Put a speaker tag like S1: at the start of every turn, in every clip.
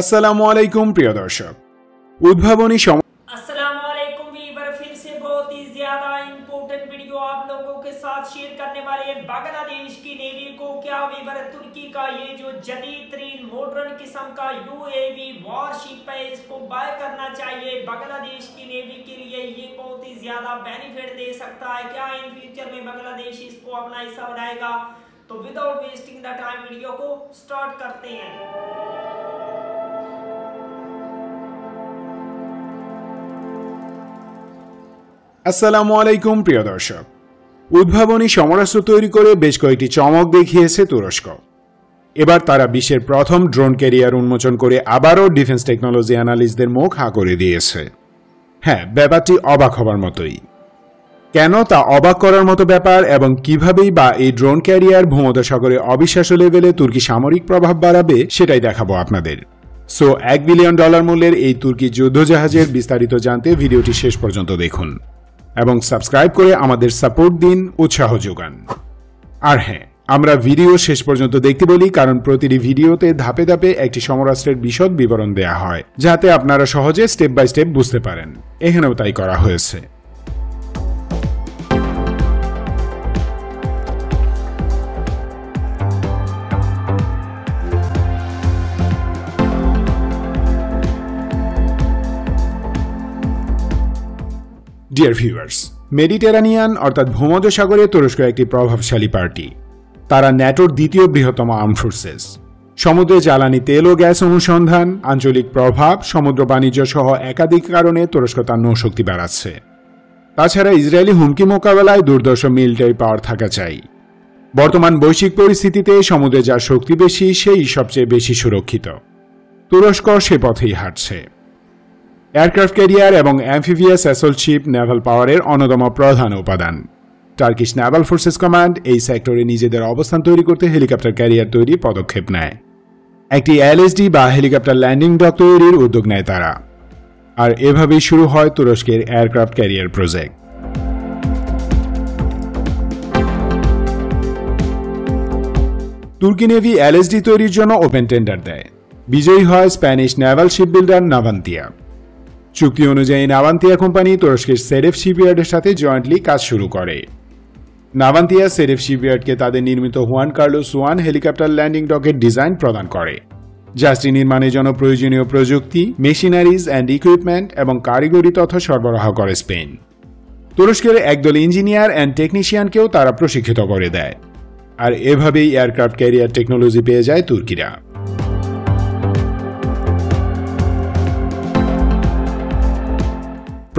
S1: अस्सलामु अलैकुम प्रिय दर्शक उद्भावनी
S2: अस्सलामु अलैकुम वीवर, फिर से बहुत ही ज्यादा इम्पोर्टेंट वीडियो आप लोगों के साथ शेयर करने वाले हैं। बांग्लादेश की नेवी को क्या वीवर तुर्की का ये जो जदीद तरीन मॉडर्न किस्म का यूएवी वॉरशिप है इसको बाय करना चाहिए। बांग्लादेश की नेवी के लिए ये बहुत ही ज्यादा बेनिफिट दे सकता है। क्या इन फ्यूचर में बांग्लादेश इसको अपना हिस्सा बनाएगा? तो without wasting the time video को स्टार्ट करते हैं।
S1: আসসালামু আলাইকুম প্রিয় দর্শক উদ্ভাবনী সমরাস্ত্র তৈরি করে বেশ কয়েকটি চমক দেখিয়েছে তুরস্ক। এবার তারা বিশ্বের প্রথম ড্রোন ক্যারিয়ার উন্মোচন করে আবারও ডিফেন্স টেকনোলজি অ্যানালিস্টদের মুখ হাঁ করে দিয়েছে। হ্যাঁ, ব্যাপারটি অবাক হবার মতোই। কেন তা অবাক করার মতো ব্যাপার এবং কিভাবেই বা এই ড্রোন ক্যারিয়ার ভূমধ্যসাগরে অবিশ্বাস্য লেভেলে তুর্কি সামরিক প্রভাব বাড়াবে সেটাই দেখাবো আপনাদের। সো $1 বিলিয়ন মূল্যের এই তুর্কি যুদ্ধজাহাজের বিস্তারিত জানতে ভিডিওটি শেষ পর্যন্ত দেখুন এবং সাবস্ক্রাইব করে আমাদের সাপোর্ট দিন, উৎসাহ যোগান। আর হ্যাঁ, আমরা ভিডিও শেষ পর্যন্ত দেখতে বলি কারণ প্রতিটি ভিডিওতে ধাপে ধাপে একটি সমরাস্ত্রের বিশদ বিবরণ দেয়া হয় যাতে আপনারা সহজে স্টেপ বাই স্টেপ বুঝতে পারেন। এখানেও তাই করা হয়েছে। ডিয়ার ভিউয়ার্স, মেডিটেরানিয়ান অর্থাৎ ভূমধ্যসাগরে তুরস্ক একটি প্রভাবশালী পার্টি। তারা ন্যাটোর দ্বিতীয় বৃহত্তম আর্ম ফোর্সেস। সমুদ্রে জ্বালানি তেল ও গ্যাস অনুসন্ধান, আঞ্চলিক প্রভাব, সমুদ্র বাণিজ্য সহ একাধিক কারণে তুরস্ক তার নৌশক্তি বাড়াচ্ছে। তাছাড়া ইসরায়েলি হুমকি মোকাবেলায় দুর্ধর্ষ মিলিটারি পাওয়ার থাকা চাই। বর্তমান বৈশ্বিক পরিস্থিতিতে সমুদ্রে যার শক্তি বেশি সেই সবচেয়ে বেশি সুরক্ষিত। তুরস্ক সে পথেই হাঁটছে। এয়ারক্রাফট ক্যারিয়ার এবং অ্যাম্ফিবিয়াস অ্যাসল্ট শিপ নেভাল পাওয়ারের অন্যতম প্রধান উপাদান। টার্কিশ নেভাল ফোর্সেস কমান্ড এই সেক্টরে নিজেদের অবস্থান তৈরি করতে হেলিকপ্টার ক্যারিয়ার তৈরি পদক্ষেপ নেয়। একটি এলএসডি বা হেলিকপ্টার ল্যান্ডিং ডক তৈরির উদ্যোগ নেয় তারা। আর এভাবেই শুরু হয় তুরস্কের এয়ারক্রাফট ক্যারিয়ার প্রজেক্ট। তুর্কি নেভি এলএসডি তৈরির জন্য ওপেন টেন্ডার দেয়। বিজয়ী হয় স্প্যানিশ নেভাল শিপ বিল্ডার নাভান্তিয়া। চুক্তি অনুযায়ী নাভান্তিয়া কোম্পানি তুরস্কের সেরেফ শিপইয়ার্ডের সাথে জয়েন্টলি কাজ শুরু করে। নাভান্তিয়া সেরেফ শিপইয়ার্ডকে তাদের নির্মিত হুয়ান কার্লোস 1 হেলিকপ্টার ল্যান্ডিং ডকের ডিজাইন প্রদান করে। জাহাজটি নির্মাণের জন্য প্রয়োজনীয় প্রযুক্তি, মেশিনারিজ অ্যান্ড ইকুইপমেন্ট এবং কারিগরি তথ্য সরবরাহ করে স্পেন। তুরস্কের একদল ইঞ্জিনিয়ার অ্যান্ড টেকনিশিয়ানকেও তারা প্রশিক্ষিত করে দেয়। আর এভাবেই এয়ারক্রাফট ক্যারিয়ার টেকনোলজি পেয়ে যায় তুর্কিরা।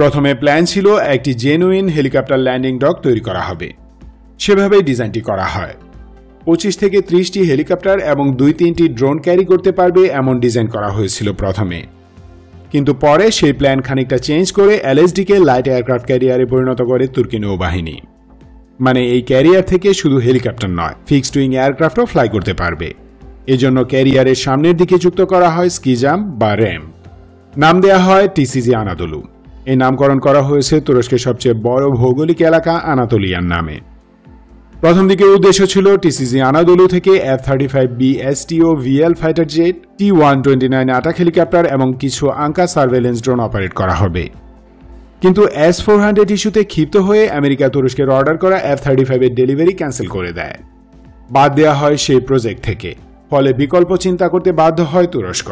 S1: প্রথমে প্ল্যান ছিল একটি জেনুইন হেলিকপ্টার ল্যান্ডিং ডক তৈরি করা হবে। সেভাবেই ডিজাইনটি করা হয়। 25 থেকে 30টি হেলিকপ্টার এবং 2-3টি ড্রোন ক্যারি করতে পারবে এমন ডিজাইন করা হয়েছিল প্রথমে। কিন্তু পরে সেই প্ল্যান খানিকটা চেঞ্জ করে এলএসডিকে লাইট এয়ারক্রাফট ক্যারিয়ারে পরিণত করে তুর্কি নৌবাহিনী। মানে এই ক্যারিয়ার থেকে শুধু হেলিকপ্টার নয়, ফিক্সড উইং এয়ারক্রাফটও ফ্লাই করতে পারবে। এজন্য ক্যারিয়ারের সামনের দিকে যুক্ত করা হয় স্কি জাম্প বা র্যাম্প। নাম দেয়া হয় টিসিজি আনাদোলু। এই নামকরণ করা হয়েছে তুরস্কের সবচেয়ে বড় ভৌগোলিক এলাকা আনাতোলিয়ার নামে। প্রথম দিকে উদ্দেশ্য ছিল টিসিজি আনাদোলু থেকে F-35B STO VL fighter jet, T-129 attack helicopter এবং কিছু আঙ্কা সার্ভেলেন্স ড্রোন অপারেট করা হবে। কিন্তু S-400 ইস্যুতে ক্ষিপ্ত হয়ে আমেরিকা তুরস্কের অর্ডার করা F-35 এর ডেলিভারি ক্যান্সেল করে দেয়। বাদ দেওয়া হয় সেই প্রজেক্ট থেকে। ফলে বিকল্প চিন্তা করতে বাধ্য হয় তুরস্ক।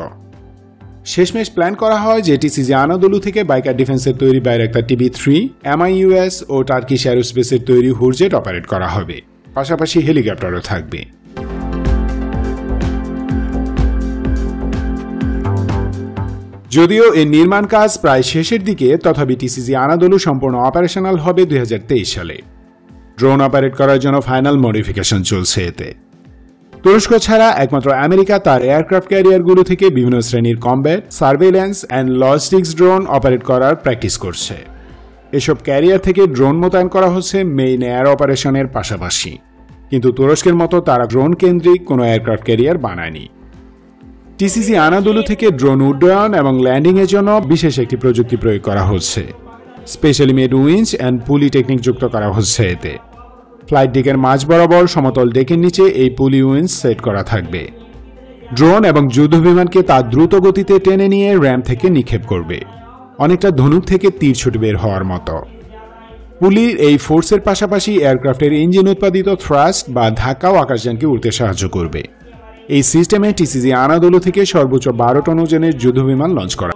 S1: শেষমেশ প্ল্যান করা হয় যে টিসিজি আনাদোলু থেকে বাইকার ডিফেন্সের তৈরি বাইরাক্তার TB3, MIUS ও টার্কিশ অ্যারোস্পেসের তৈরি হুরজেট অপারেট করা হবে। পাশাপাশি হেলিকপ্টারও থাকবে। যদিও এর নির্মাণ কাজ প্রায় শেষের দিকে, তথাপি টিসিজি আনাদোলু সম্পূর্ণ অপারেশনাল হবে 2023 সালে। ড্রোন অপারেট করার জন্য ফাইনাল মডিফিকেশন চলছে এতে। তুরস্ক ছাড়া একমাত্র আমেরিকা তার এয়ারক্রাফট ক্যারিয়ারগুলো থেকে বিভিন্ন শ্রেণীর combat, surveillance and logistics drone operate করার প্র্যাকটিস করছে। এসব ক্যারিয়ার থেকে ড্রোন মোতায়েন করা হচ্ছে মেইন এয়ার অপারেশনের পাশাপাশি। কিন্তু তুরস্কের মতো তারা ড্রোন কেন্দ্রিক কোনো এয়ারক্রাফট ক্যারিয়ার বানায়নি। টিসিজি আনাদোলু থেকে ড্রোন উড্ডয়ন এবং ল্যান্ডিংয়ের জন্য বিশেষ একটি প্রযুক্তি প্রয়োগ করা হচ্ছে। স্পেশালি মেড উইঞ্চ অ্যান্ড পুলি টেকনিক যুক্ত করা হচ্ছে এতে। ফ্লাইট ডেকের মাঝ বরাবর সমতল ডেকের নিচে এই পুলি উইন্স সেট করা থাকবে। ড্রোন এবং যুদ্ধবিমানকে তার দ্রুত গতিতে টেনে নিয়ে র্যাম থেকে নিক্ষেপ করবে, অনেকটা ধনুক থেকে তীর ছুটে বের হওয়ার মতো। পুলির এই ফোর্সের পাশাপাশি এয়ারক্রাফটের ইঞ্জিন উৎপাদিত থ্রাস্ট বা ধাক্কাও আকাশযানকে উড়তে সাহায্য করবে। এই সিস্টেমে টিসিজি আনাদোলু থেকে সর্বোচ্চ 12 টন ওজনের যুদ্ধবিমান লঞ্চ করা।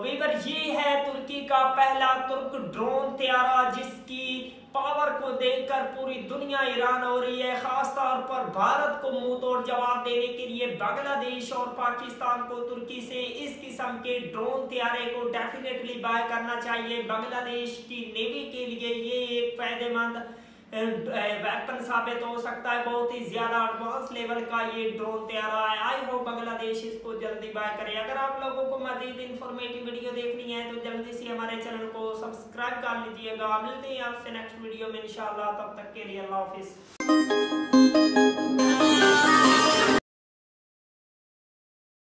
S2: पावर को देखकर पूरी दुनिया हैरान हो रही है, खास तौर पर भारत को मुंह तोड़ जवाब देने के लिए बांग्लादेश और पाकिस्तान को तुर्की से इस किस्म के ड्रोन तैयारे को डेफिनेटली बाय करना चाहिए। बांग्लादेश की नेवी के लिए ये एक फायदेमंद वेपन साबित हो सकता है। बहुत ही ज्यादा एडवांस लेवल का ये ड्रोन तैयार है। आई होप बांग्लादेश इसको जल्दी बाय करे। अगर आप लोगों को मजीद इंफॉर्मेटिव वीडियो देखनी है तो जल्दी से हमारे चैनल को सब्सक्राइब कर लीजिएगा। मिलते हैं आपसे नेक्स्ट वीडियो में इंशाल्लाह, तब तक के लिए अल्लाह हाफिज।